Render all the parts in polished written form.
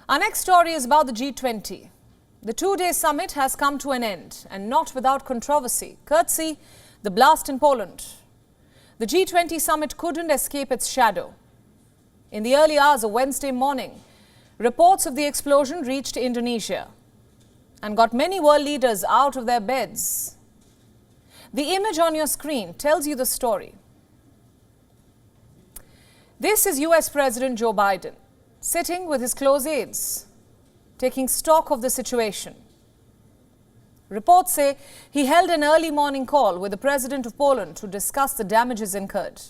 Our next story is about the G20. The two-day summit has come to an end, and not without controversy, courtesy the blast in Poland. The G20 summit couldn't escape its shadow. In the early hours of Wednesday morning, reports of the explosion reached Indonesia and got many world leaders out of their beds. The image on your screen tells you the story. This is US President Joe Biden, sitting with his close aides, taking stock of the situation. Reports say he held an early morning call with the President of Poland to discuss the damages incurred.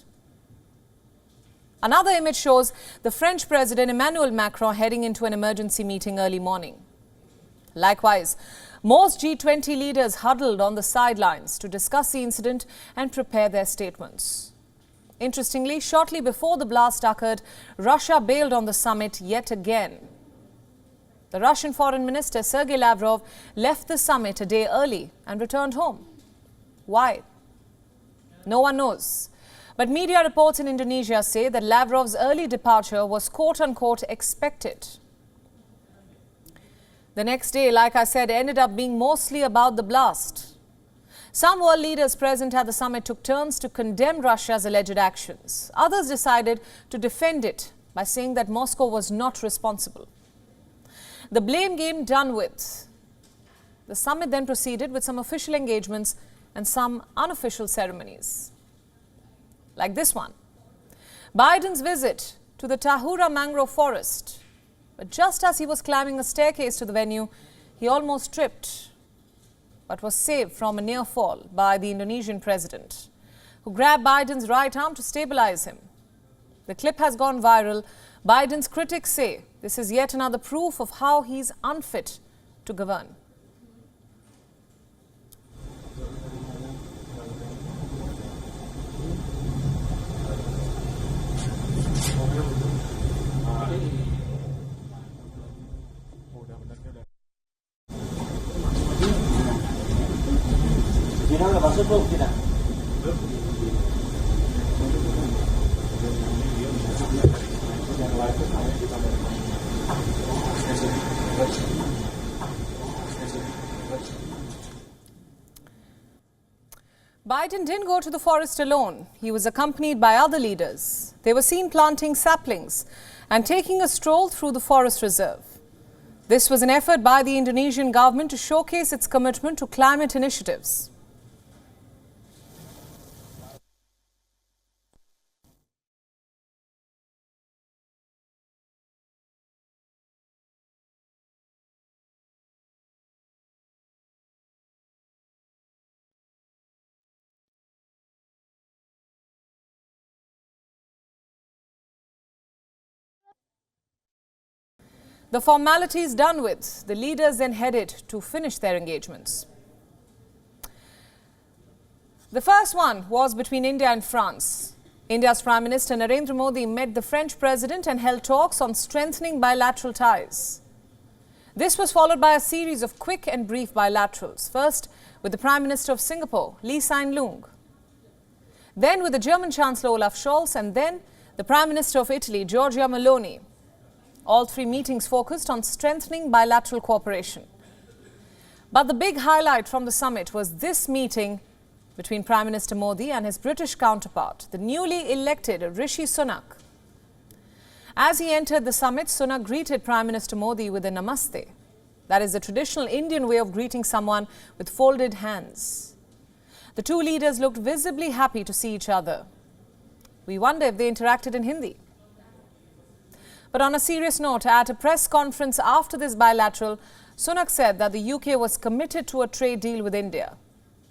Another image shows the French President Emmanuel Macron heading into an emergency meeting early morning. Likewise, most G20 leaders huddled on the sidelines to discuss the incident and prepare their statements. Interestingly, shortly before the blast occurred, Russia bailed on the summit yet again. The Russian Foreign Minister Sergei Lavrov left the summit a day early and returned home. Why? No one knows. But media reports in Indonesia say that Lavrov's early departure was quote-unquote expected. The next day, like I said, ended up being mostly about the blast. Some world leaders present at the summit took turns to condemn Russia's alleged actions. Others decided to defend it by saying that Moscow was not responsible. The blame game done with, the summit then proceeded with some official engagements and some unofficial ceremonies. Like this one, Biden's visit to the Tahura mangrove forest. But just as he was climbing a staircase to the venue, he almost tripped, but was saved from a near fall by the Indonesian president, who grabbed Biden's right arm to stabilize him. The clip has gone viral. Biden's critics say this is yet another proof of how he's unfit to govern. Biden didn't go to the forest alone. He was accompanied by other leaders. They were seen planting saplings and taking a stroll through the forest reserve. This was an effort by the Indonesian government to showcase its commitment to climate initiatives. The formalities done with, the leaders then headed to finish their engagements. The first one was between India and France. India's Prime Minister Narendra Modi met the French President and held talks on strengthening bilateral ties. This was followed by a series of quick and brief bilaterals, first with the Prime Minister of Singapore, Lee Hsien Loong, then with the German Chancellor Olaf Scholz, and then the Prime Minister of Italy, Giorgia Meloni. All three meetings focused on strengthening bilateral cooperation. But the big highlight from the summit was this meeting between Prime Minister Modi and his British counterpart, the newly elected Rishi Sunak. As he entered the summit, Sunak greeted Prime Minister Modi with a namaste. That is the traditional Indian way of greeting someone with folded hands. The two leaders looked visibly happy to see each other. We wonder if they interacted in Hindi. But on a serious note, at a press conference after this bilateral, Sunak said that the UK was committed to a trade deal with India.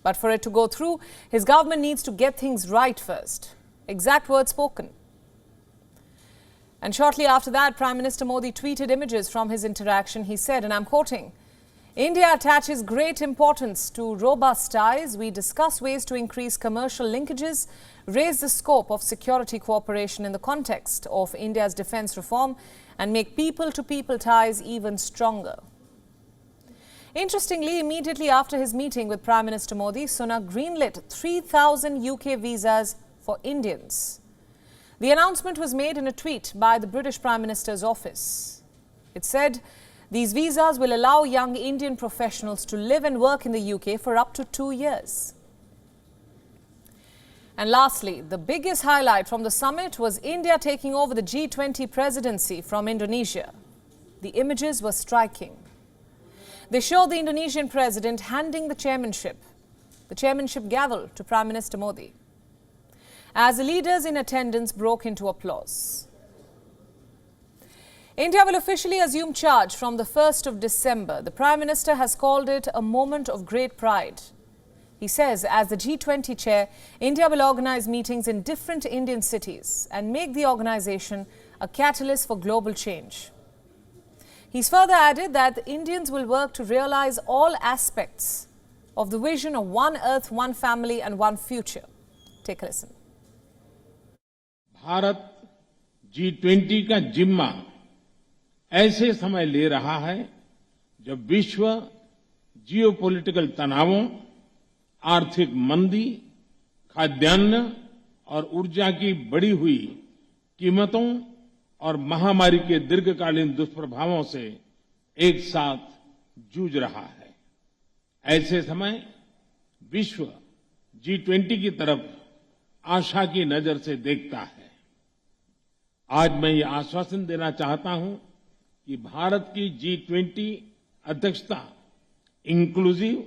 But for it to go through, his government needs to get things right first. Exact words spoken. And shortly after that, Prime Minister Modi tweeted images from his interaction. He said, and I'm quoting, "India attaches great importance to robust ties. We discuss ways to increase commercial linkages, raise the scope of security cooperation in the context of India's defense reform, and make people-to-people ties even stronger." Interestingly, immediately after his meeting with Prime Minister Modi, Sunak greenlit 3,000 UK visas for Indians. The announcement was made in a tweet by the British Prime Minister's office. It said these visas will allow young Indian professionals to live and work in the UK for up to 2 years. And lastly, the biggest highlight from the summit was India taking over the G20 Presidency from Indonesia. The images were striking. They showed the Indonesian president handing the chairmanship gavel to Prime Minister Modi, as the leaders in attendance broke into applause. India will officially assume charge from the 1st of December. The Prime Minister has called it a moment of great pride. He says, as the G20 chair, India will organize meetings in different Indian cities and make the organization a catalyst for global change. He's further added that the Indians will work to realize all aspects of the vision of one earth, one family and one future. Take a listen. Bharat G20 का जिम्मा ऐसे समय ले रहा है जब विश्व geopolitical तनावों, आर्थिक मंदी, खाद्यान्न और ऊर्जा की बढ़ी हुई कीमतों और महामारी के दीर्घकालीन दुष्प्रभावों से एक साथ जूझ रहा है। ऐसे समय विश्व G20 की तरफ आशा की नजर से देखता है। आज मैं ये आश्वासन देना चाहता हूं कि भारत की G20 अध्यक्षता इंक्लूसिव,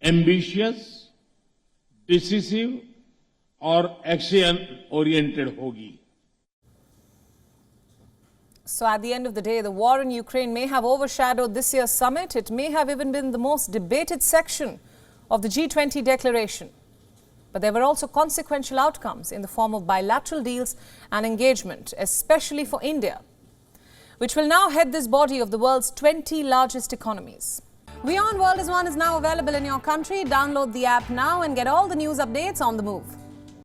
एम्बिशियस, डिसिसिव और एक्शन ओरिएंटेड होगी। So at the end of the day, the war in Ukraine may have overshadowed this year's summit. It may have even been the most debated section of the G20 declaration. But there were also consequential outcomes in the form of bilateral deals and engagement, especially for India, which will now head this body of the world's 20 largest economies. WION World is now available in your country. Download the app now and get all the news updates on the move.